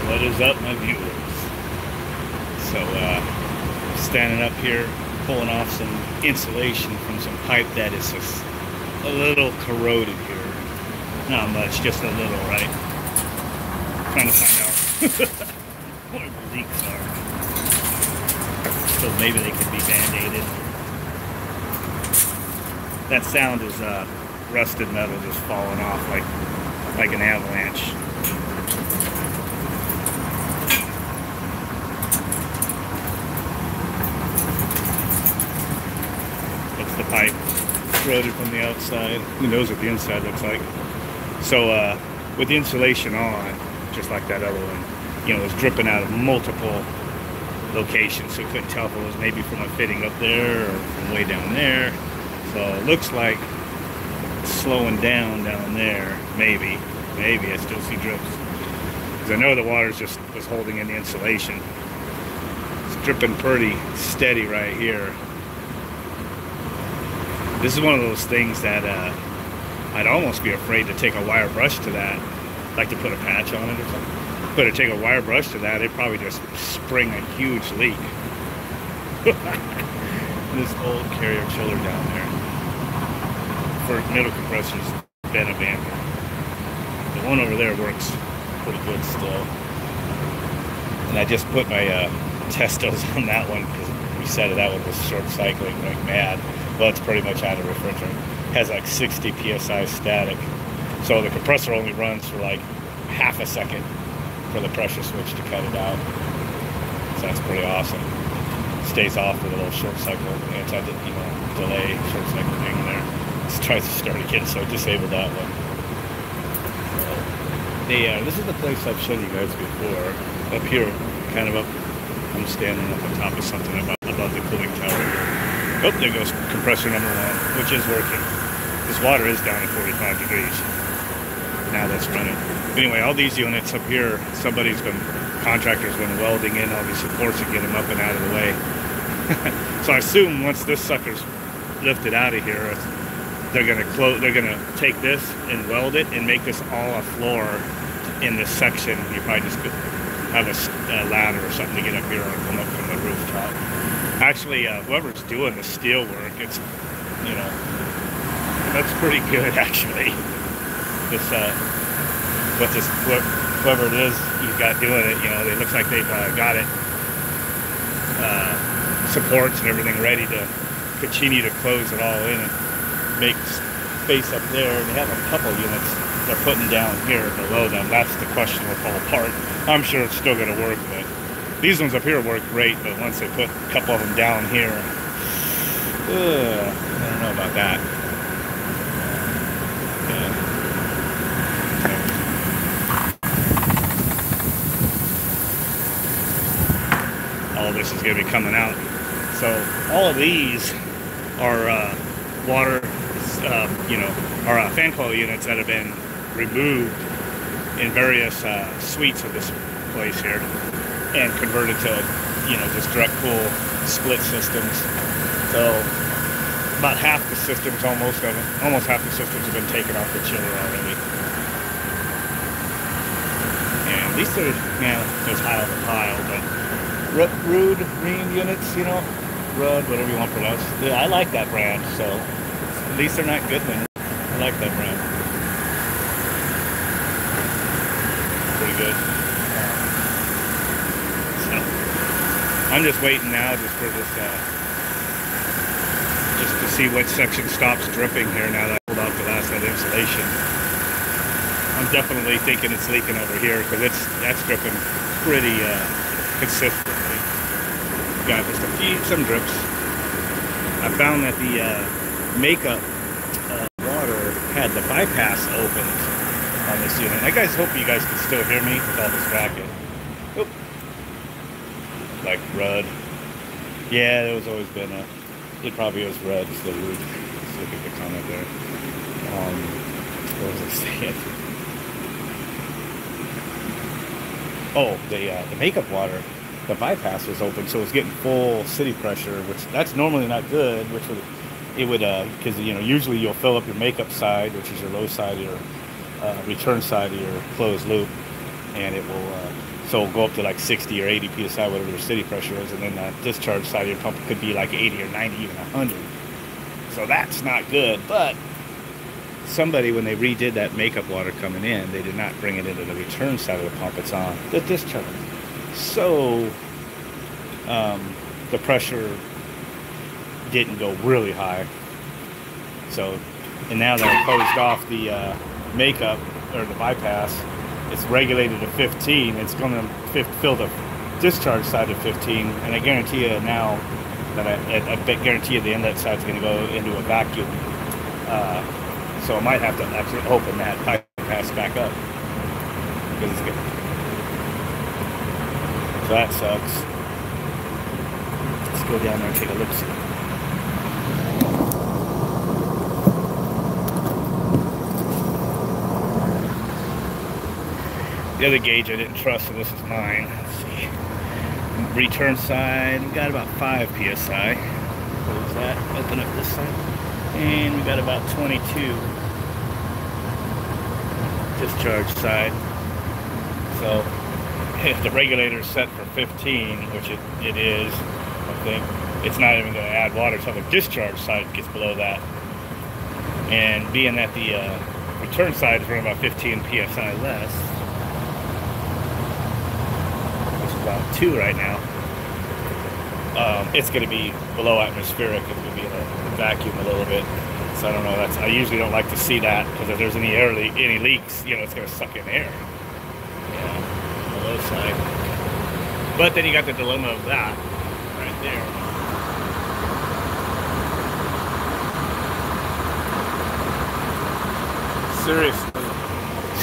What is up, my viewers? So, standing up here, pulling off some insulation from some pipe that is just a little corroded here. Not much, just a little, right? Trying to find out where the leaks are. So maybe they could be band-aided. That sound is rusted metal just falling off like an avalanche. The pipe corroded from the outside. Who knows what the inside looks like? So with the insulation on, just like that other one, it was dripping out of multiple locations, so you couldn't tell if it was maybe from a fitting up there or from way down there. So it looks like it's slowing down there. Maybe I still see drips, because I know the water just was holding in the insulation. It's dripping pretty steady right here. This is one of those things that I'd almost be afraid to take a wire brush to that, like to put a patch on it or something. But to take a wire brush to that, it'd probably just spring a huge leak. This old carrier chiller down there for middle compressor's been abandoned. The one over there works pretty good still. And I just put my testos on that one because we said that one was short cycling like mad. Well, it's pretty much out of refrigerant. Has like 60 psi static. So the compressor only runs for like half a second for the pressure switch to cut it out. So that's pretty awesome. Stays off with a little short cycle delay short cycle thing there. Just tries to start again, so I disabled that one. This is the place I've shown you guys before. Up here, kind of up. I'm standing up on top of something above the cooling tower here. Oh, there goes compressor number one, which is working. This water is down at 45 degrees. Now that's running. Anyway, all these units up here, contractor's been welding in all these supports to get them up and out of the way. So I assume once this sucker's lifted out of here, they're gonna take this and weld it and make this all a floor in this section. You probably just could have a ladder or something to get up here and come up from the rooftop. Actually, whoever's doing the steel work, it's, that's pretty good actually. Whoever it is you've got doing it, it looks like they've got it, supports and everything ready to continue to close it all in and make space up there. And they have a couple units they're putting down here below them. That's the questionable part. I'm sure it's still going to work, but these ones up here work great, but once they put a couple of them down here, I don't know about that. All this is going to be coming out. So all of these are water, are fan coil units that have been removed in various suites of this place here and converted to, just direct cool split systems. So about half the systems, almost half the systems have been taken off the chiller already. And at least there's high on the pile, but Ream units, Rudd, whatever you want to pronounce. Yeah, I like that brand, so at least they're not Goodman. I like that brand. Pretty good. I'm just waiting now just for this, just to see what section stops dripping here now that I pulled off the last of the insulation. I'm definitely thinking it's leaking over here because that's dripping pretty consistently. Got just some drips. I found that the makeup water had the bypass open on this unit. I hope you guys can still hear me with all this racket. Oop. Like Rudd. Yeah, there was always been it probably was Rudd, so let's look at the comment there. What was I saying? Oh, the makeup water, the bypass was open, so it was getting full city pressure, which that's normally not good, because usually you'll fill up your makeup side, which is your low side, your return side of your closed loop, and it will so it'll go up to like 60 or 80 psi, whatever the city pressure is, and then the discharge side of your pump could be like 80 or 90, even 100. So that's not good. But somebody, when they redid that makeup water coming in, they did not bring it into the return side of the pump. It's on the discharge. So the pressure didn't go really high. So, and now that I closed off the makeup or the bypass, it's regulated to 15. It's going to fill the discharge side of 15, and I guarantee you now that I guarantee you the inlet side's going to go into a vacuum. So I might have to actually open that bypass back up because it's good. So that sucks. Let's go down there and take a look. The other gauge I didn't trust, so this is mine. Let's see. Return side, we got about 5 psi. Close that, open up this side. And we got about 22. Discharge side. So if the regulator is set for 15, which it is, I think, it's not even going to add water until the discharge side gets below that. And being that the return side is running about 15 psi less, about 2 right now, it's going to be below atmospheric. It's going to be in a vacuum a little bit. So I don't know. I usually don't like to see that, because if there's any leaks, you know, it's going to suck in air. Yeah, on the low side. But then you got the dilemma of that right there.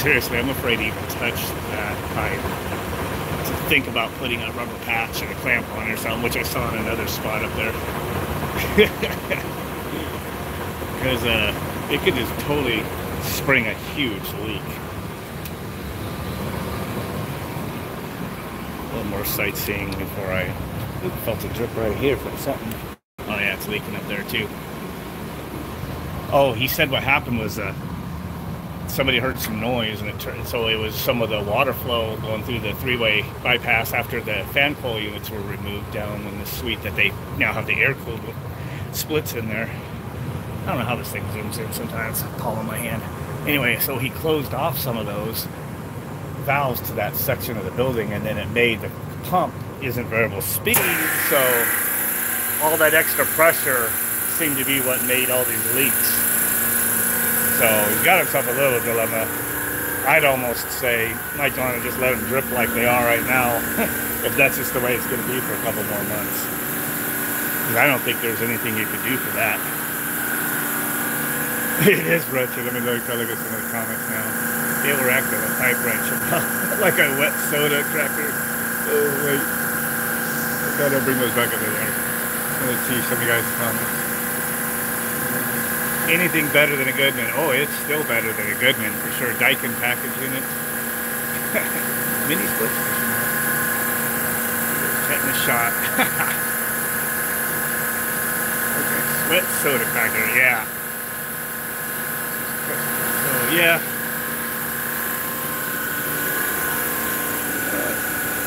Seriously, I'm afraid to even touch that pipe. Think about putting a rubber patch and a clamp on it or something, which I saw in another spot up there. Because it could just totally spring a huge leak. A little more sightseeing before I felt a drip right here from something. Oh yeah, it's leaking up there too. Oh, he said what happened was somebody heard some noise, and so it was some of the water flow going through the 3-way bypass after the fan coil units were removed down in the suite that they now have the air-cooled splits in there. I don't know how this thing zooms in sometimes. Palm in my hand. Anyway, so he closed off some of those valves to that section of the building, and then it made the pump isn't variable speed, so all that extra pressure seemed to be what made all these leaks. So he's got himself a little dilemma. I'd almost say, might want to just let them drip like they are right now, if that's just the way it's going to be for a couple more months. Because I don't think there's anything you could do for that. It is wretched. Let me look at some of the comments now. They were acting a pipe wrench like a wet soda cracker. Oh, wait. I gotta bring those back over there. Let's see some of you guys' comments. Anything better than a Goodman? Oh, it's still better than a Goodman for sure. Daikin package unit. Mini split station. Tetanus shot. Okay, sweat soda cracker, yeah. So, yeah.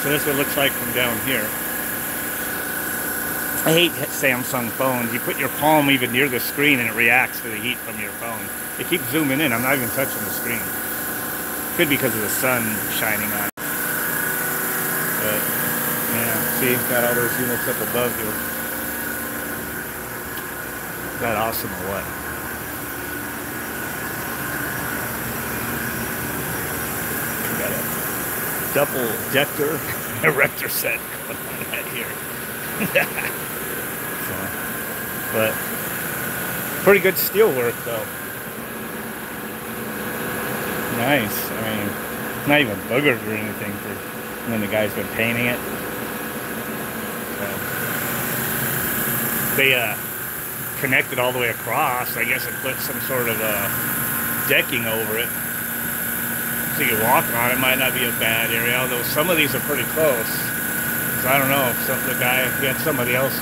So this is what it looks like from down here. I hate Samsung phones. You put your palm even near the screen and it reacts to the heat from your phone. It keeps zooming in. I'm not even touching the screen. Could be because of the sun shining on it. But, yeah, see, got all those units up above here. Is that awesome or what? Got a double ejector erector set going on right here. But pretty good steel work though. Nice. I mean, it's not even boogered or anything for when the guy's been painting it. They connected all the way across, I guess, and put some sort of decking over it. So you walk on it. Might not be a bad area, although some of these are pretty close. So I don't know if the guy, again, somebody else,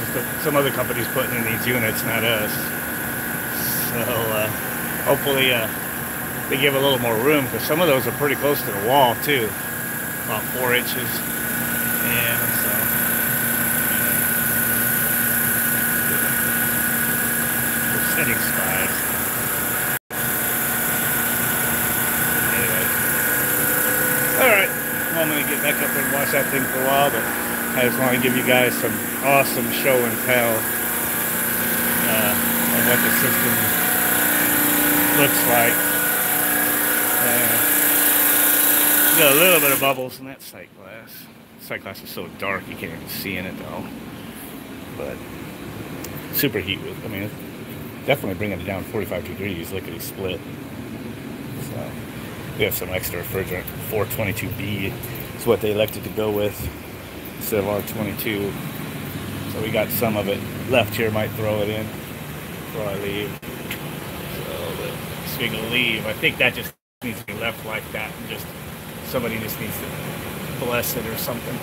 some other company's putting in these units, not us. So hopefully they give a little more room, because some of those are pretty close to the wall too. about 4 inches. And so, we're setting spies. Anyway. Alright. Well, I'm going to get back up there and watch that thing for a while, but I just want to give you guys some awesome show and tell of what the system looks like. Got a little bit of bubbles in that sight glass. Sight glass is so dark you can't even see in it though. But super heat with, I mean, definitely bringing it down 45 degrees, lickety split. So we have some extra refrigerant. 422B is what they elected to go with instead of R22. So we got some of it left here. Might throw it in before I leave. So speaking of leave, I think that just needs to be left like that and just somebody just needs to bless it or something.